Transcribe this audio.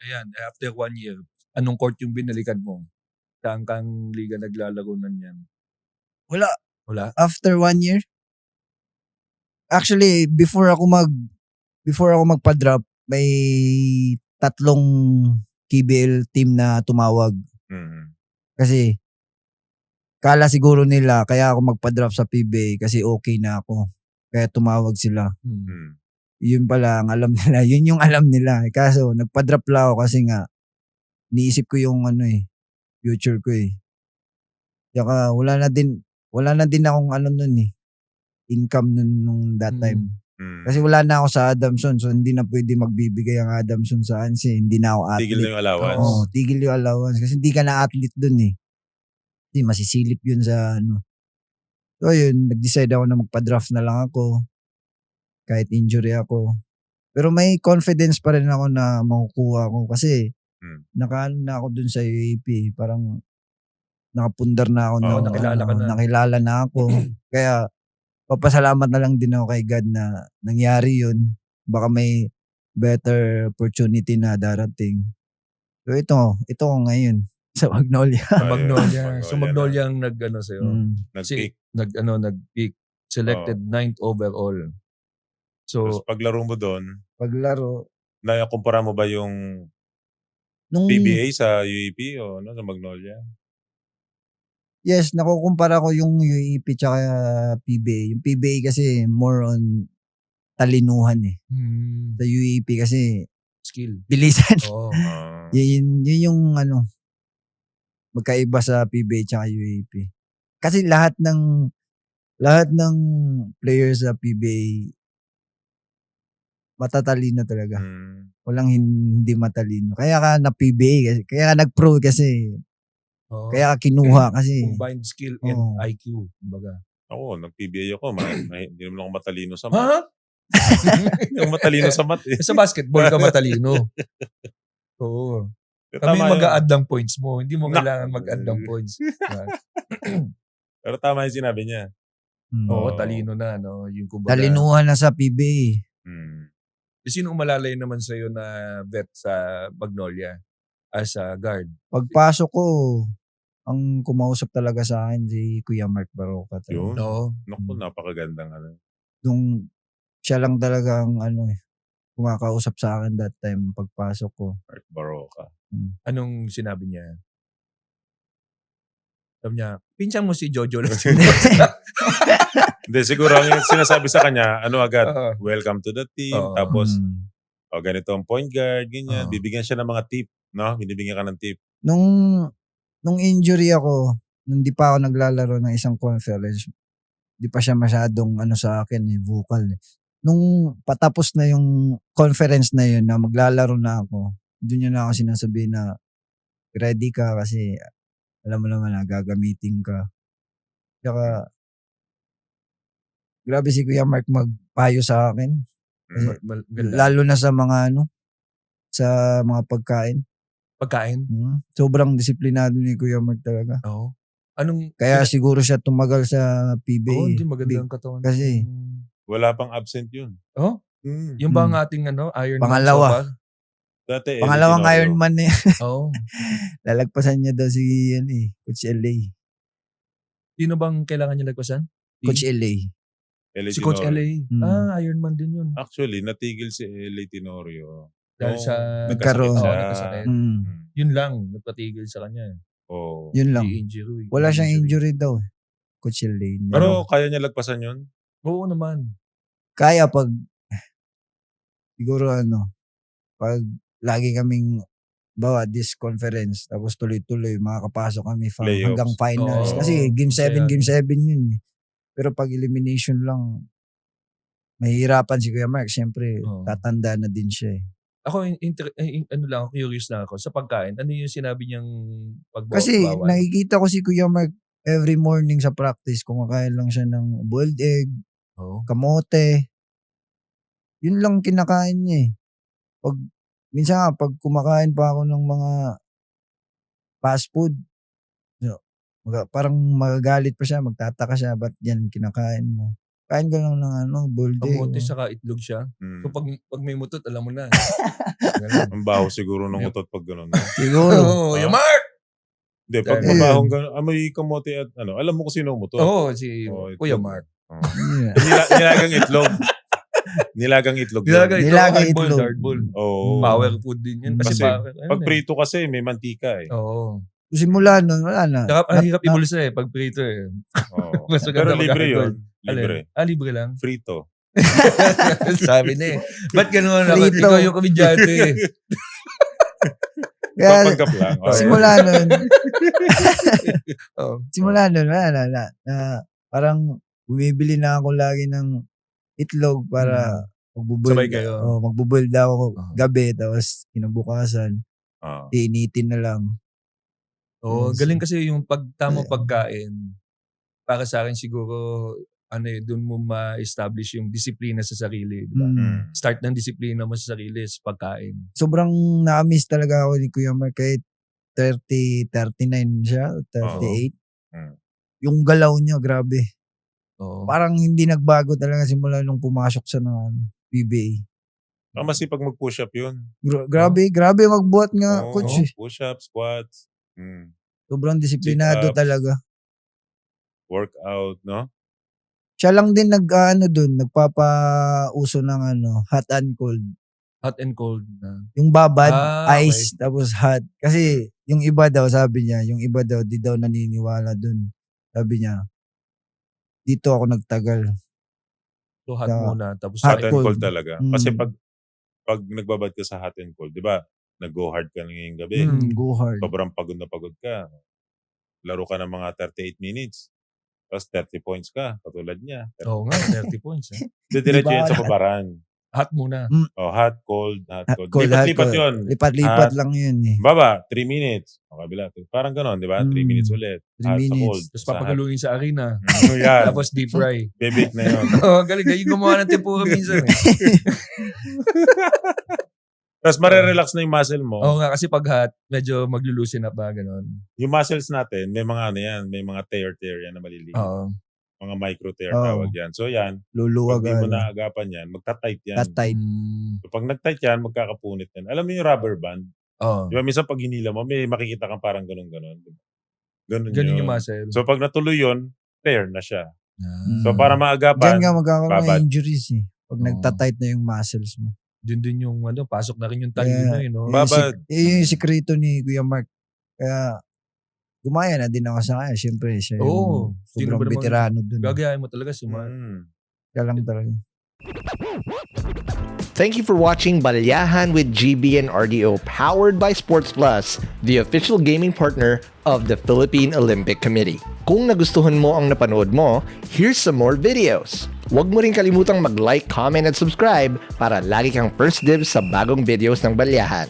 Ayan, after 1 year, anong court yung binalikan mo? Saan kang liga naglalaro na niyan? Wala. Wala? After 1 year? Actually, before ako magpa-drop, may 3 KBL team na tumawag. Kasi kala siguro nila kaya ako magpa-drop sa PBA kasi okay na ako. Kaya tumawag sila. Yun pala ang alam nila. Yun yung alam nila. Kaso nagpa-drop lang ako kasi nga niisip ko yung future ko eh. Saka wala na din akong nun income nung that time. Kasi wala na ako sa Adamson, so hindi na pwede magbibigay ang Adamson sa akin kasi hindi na ako athlete. Tigil na yung allowance. Oo, tigil yung allowance kasi hindi ka na athlete dun eh. Kasi masisilip yun sa So yun, nag-decide ako na magpa-draft na lang ako. Kahit injury ako. Pero may confidence pa rin ako na makukuha ako kasi nakaano na ako dun sa UAP. Parang nakapundar na ako. Nakilala na ako. Kaya papasalamat na lang din ako kay God na nangyari yun. Baka may better opportunity na darating. So ito ko ngayon sa Magnolia. Magnolia. So Magnolia ang nag-ano sa'yo. Nag-pick. Nag-pick. Selected 9th overall. So, tapos paglaro mo doon, nakumpara mo ba yung PBA sa UAP o sa Magnolia? Yes, nakukumpara ko yung UAP tsaka PBA. Yung PBA kasi more on talinuhan eh. Sa UAP kasi skill. Bilisan. Oo. Yun yung magkaiba sa PBA tsaka UAP. Kasi lahat ng players sa PBA matatalino talaga. Walang hindi matalino. Kaya ka na PBA, kaya ka nag-pro kasi. Kaya ka kinuha kasi. Combined skill and IQ. Kumbaga. Ako, nag-PBA ako. Hindi naman ako matalino sa math. Hindi ako matalino sa math eh. Sa basketball ka matalino. Oo. Kami mag-a-add ng points mo. Hindi mo kailangan mag-add ng points. Pero tama yung sinabi niya. Oo, talino na. No? Yung kumbaga, talinuhan na sa PBA. Sino umalalay naman sa'yo na vet sa Magnolia as a guard? Pagpasok ko, ang kumausap talaga sa akin si Kuya Mark Baroka. Yun? Naku, napakagandang Yung siya lang talaga ang kumakausap sa akin that time pagpasok ko. Mark Baroka. Anong sinabi niya? Sabi niya, pinsan mo si Jojo lang. Hindi, siguro ang sinasabi sa kanya, agad, welcome to the team. Tapos, ganito ang point guard, ganyan. Bibigyan siya ng mga tip, no? Binibigyan ka ng tip. Nung injury ako, nung di pa ako naglalaro ng isang conference, di pa siya masyadong sa akin, vocal. Nung patapos na yung conference na yun, na maglalaro na ako, doon niya na ako sinasabi na ready ka kasi alam mo naman na gagamitin ka. Tsaka, grabe si Kuya Mark magpayo sa akin. Kasi, lalo na sa mga sa mga pagkain. Pagkain? Sobrang disiplinado ni Kuya Mark talaga. Oo. Kaya siguro siya tumagal sa PBA. Oo, hindi maganda ang katawan. Kasi, wala pang absent yun. Oh? Yung ba ang ating Ironman Pangalawa. Dati, pangalawang Ironman na yan. Oo. Lalagpasan niya daw si Coach LA. Sino bang kailangan niya lagpasan? Coach LA. Si Coach LA. Ironman din yun. Actually, natigil si LA Tenorio. Dahil sa nagkaroon. Nagkasakit. Yun lang, nagpatigil sa kanya. Yun lang. Injury. Wala siyang injury daw. Coach LA. Pero kaya niya lagpasan yun? Oo naman. Kaya pag, siguro pag lagi kaming, this conference, tapos tuloy-tuloy, makakapasok kami hanggang finals. Kasi game 7 yun. Pero pag elimination lang, mahihirapan si Kuya Mark. Siyempre, tatanda na din siya. Ako, curious lang ako. Sa pagkain, ano yung sinabi niyang pagbawal? Kasi nakikita ko si Kuya Mark every morning sa practice, kumakain lang siya ng boiled egg, kamote. Yun lang kinakain niya minsan pag kumakain pa ako ng mga fast food, parang magagalit pa siya, magtataka siya, ba't yan kinakain mo? Kain ka lang ng boiled egg. Kamote saka itlog siya. So pag may mutot, alam mo na. Ang baho siguro ng utot pag gano'n. Siguro. Yung Mark! Hindi, pag mabahong gano'n, amoy kamote at alam mo kung sino umutot. Si Kuya Mark. Nilagang itlog. Nilagang itlog. Nilagang itlog. Hardball. Oo. Power food din yun. Kasi pag prito kasi, may mantika eh. Oo. Simula nun, wala na. Ang hirap ibulsa pag prito eh. Pero libre yun. Libre. Libre lang. Frito. Sabi na eh. Ba't gano'n naman? Frito. Ikaw yung komedyante eh. Kaya, Papanggap lang. simula nun, wala na. Parang bumibili na ako lagi ng itlog para Sabay kayo. magbubuild ako gabi, tapos kinabukasan, iinitin na lang. Galing kasi yung tamang pagkain. Para sa akin siguro, doon mo ma-establish yung disiplina sa sarili. Diba? Start ng disiplina mo sa sarili is pagkain. Sobrang na-miss talaga ako ni Kuya Mark kahit 39 siya, 38. Yung galaw niya, grabe. Parang hindi nagbago talaga simula nung pumasok sa PBA. Masipag mag-push up yun. Grabe magbuhat nga, coach. Push-up, squats. Sobrang disiplinado talaga. Workout, no? Siya lang din nagpapauso ng hot and cold. Hot and cold na. Yung babad, ice, tapos hot. Kasi yung iba daw, sabi niya, di daw naniniwala dun. Sabi niya, dito ako nagtagal. So hot muna. Tapos hot and cold talaga. Kasi pag nagbabad ka sa hot and cold, di ba? Nag-go hard ka ngayong gabi. Go hard. Sobrang pagod na pagod ka. Laro ka ng mga 38 minutes. Tapos 30 points ka. Katulad niya. Oo nga, 30 points. Didiretso yan sa babaran. Hot muna. Hot, cold, hot, cold. Cold, Lipat-lipat yun. Lipat-lipat lang yun eh. Baba, 3 minutes. O kabila. Parang ganon, di ba? 3 minutes ulit. 3 hot minutes. sa cold. Tapos papagalungin sa arena. Yan. Tapos deep fry. Bebek na yun. Galing. Yung gumawa ng tempura minsan eh. Tapos marerelax na yung muscle mo. Oo nga, kasi pag hot, medyo maglulusin up ba, gano'n. Yung muscles natin, may mga yan. May mga tear yan na maliliit. Oo. Mga micro-tear tawag yan. So yan, luluwag. pag di mo naagapan yan, magta-tight yan. Tight. So pag nag-tight yan, magkakapunit yan. Alam mo yung rubber band? Oo. Di ba, minsan pag hinila mo, may makikita kang parang ganun-ganon. Ganun yung muscle. So pag natuloy yun, tear na siya. So para maagapan, diyan nga magkakaroon ng injuries eh. Pag nagta-tight na yung muscles mo. Din yung pasok na rin yung talino eh, no? Babad. Yung sikreto ni Kuya Mark. Kaya, gumaya na din ako sa kanya. Siyempre, siya yung sobrang veterano dun. Gagayahin mo talaga si Mark. Kaya lang talaga. Thank you for watching Balyahan with GB and RDO, powered by Sports Plus, the official gaming partner of the Philippine Olympic Committee. Kung nagustuhan mo ang napanood mo, here's some more videos. Huwag mo rin kalimutang mag-like, comment at subscribe para lagi kang first dibs sa bagong videos ng Balyahan.